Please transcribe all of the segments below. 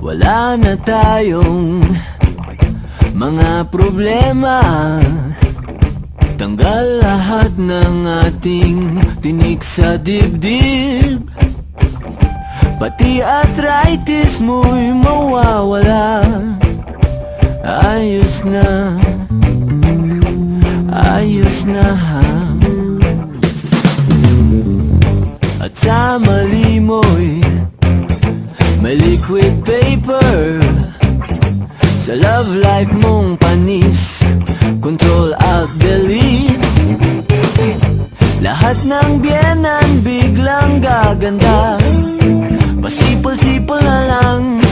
Wala na tayong mga problema. Tanggal lahat ng ating tinik sa dibdib. Pati arthritis mo'y mawawala. Ayos na, ayos na ha. At sa mali mo'y may liquid paper. Sa love life mong panis, Control Alt Delete. Lahat ng biyenan biglang gaganda. Pasipol-sipol na lang.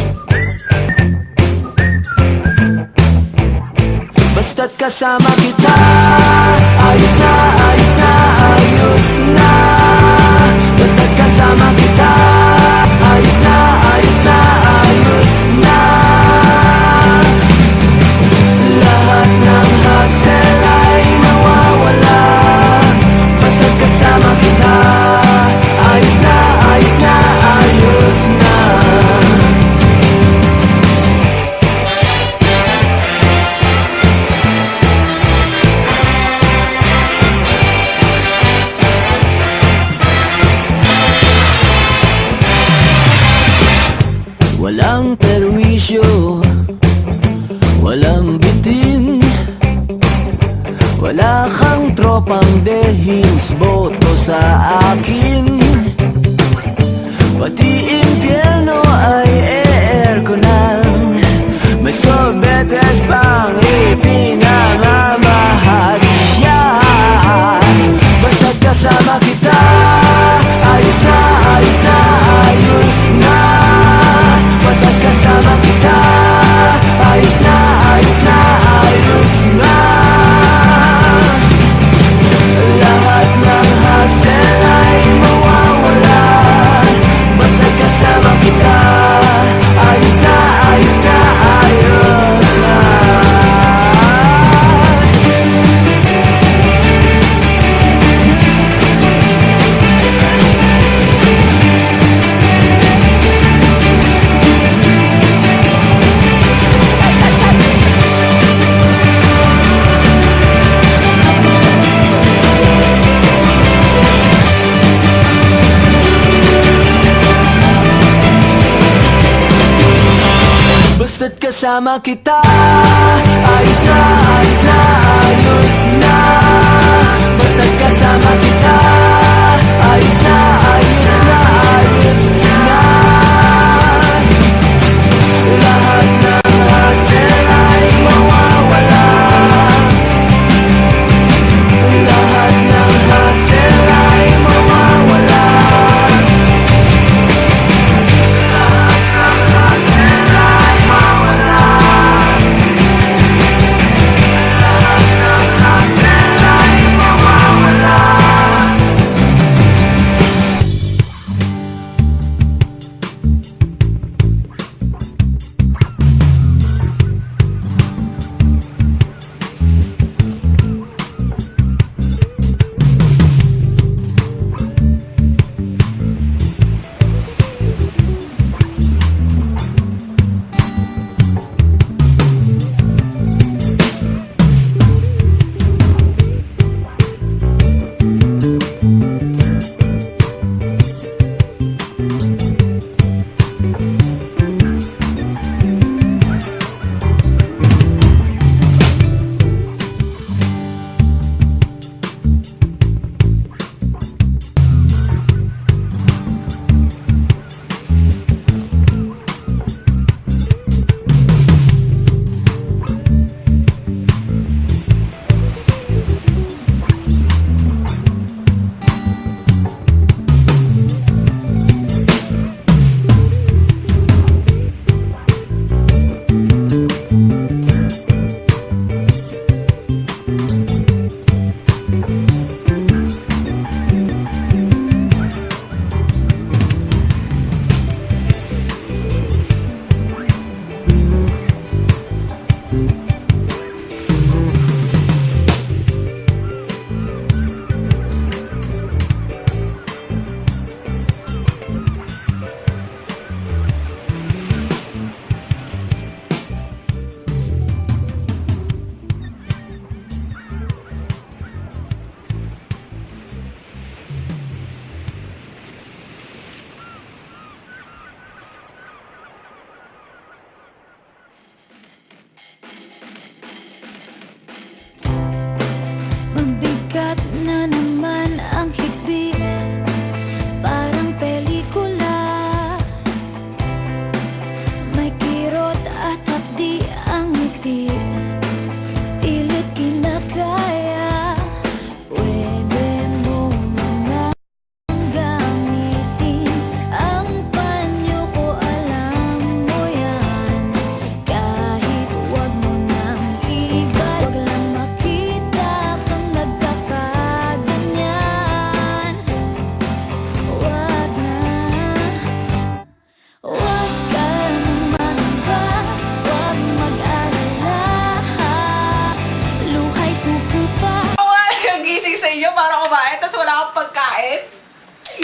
Basta't kasama kita, ayos na, ayos na, ayos na. Basta't kasama kita, ayos na, ayos na, ayos na. Lahat ng hassle ay mawawala. Basta't kasama kita, ayos na, ayos na, ayos na. Walang perwisyo, walang bitin. Wala kang tropang dehins, boto sa akin. Pati impyerno ay e-airconan. May sorbetes pang ipinamamahagya. Basta't kasama kita, ayos na, ayos na, ayos na. Basta't kasama kita, ayos na, ayos na, ayos na. Lahat ng hassle ay mawawala. Basta't kasama kita, ayos na, ayos na, ayos na. Basta't kasama kita, ayos na, ayos na, ayos na. Basta't kasama kita, ayos na, ayos na, ayos na. Lahat ng hassle ay mawawala. Lahat ng hassle ay mawawala. Lahat ng hassle ay mawawala.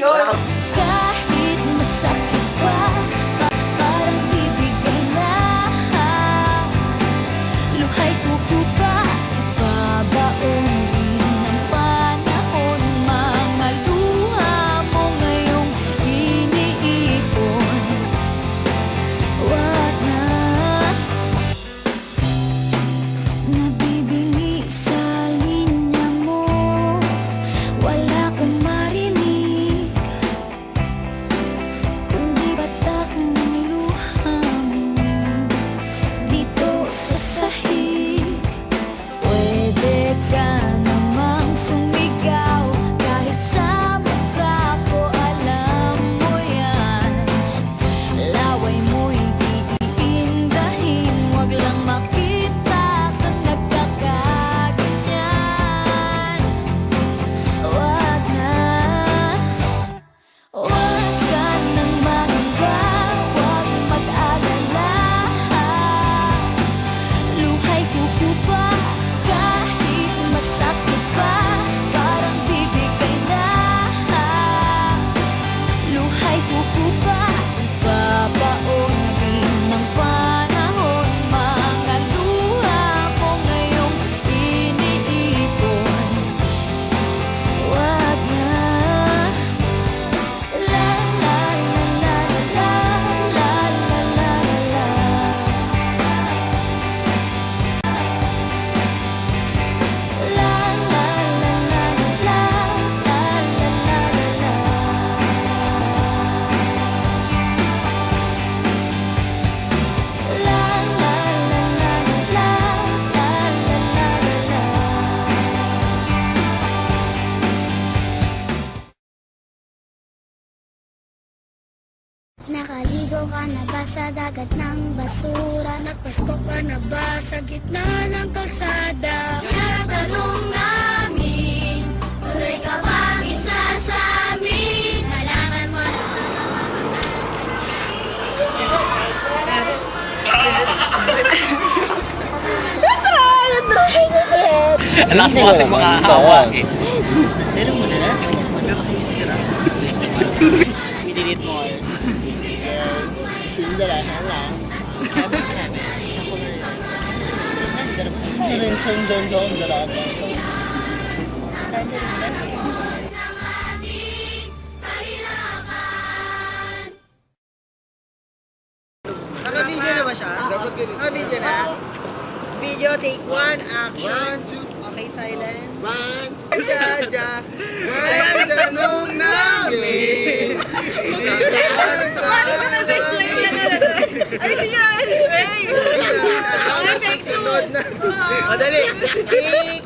Kahit masakit pa, parang bibigay na. Luhay ko pa, ibabaon rin ng panahon. Mga luha mo ngayong iniipon. Wag na. Nabibingi sa linya mo, wala kong marinig, kundi batak ng luha mo dito sa sahig. Pwede ka namang sumigaw kahit sa mukha ko, alam mo yan. Laway mo'y iindahin, wag lang makita kang nagkakaganyan. Wag na, wag ka nang mangamba, wag mag-alala. Luhay ko pa, kahit masakit pa, parang bibigay na. Luhay ko pa, ibabaon rin ng panahon. Mga luha mo ngayong iniipon. Wag na. La la la la la la la la la. La la la la la la la la la. La la la la la la Nakaligo ka na ba sa dagat ng basura? Nagpasko ka na ba sa gitna ng kalsada? Yan ang tanong namin, tuloy ka ba isa sa amin? Kailangan mo na. Ang lakas mo kasi makahawak eh. Pero muna na, scan mo na makaisira. Minilit Mars. Sindalahan lang. Kami ka namin. Ako na rin. Rin sa John Dalaga. Naka-video na ba siya? Naka-video na? Video, take one, action. Okay, silence. One, Jaja. Ang tanong namin. Ay, siya! Okay, take two. O, dali. Take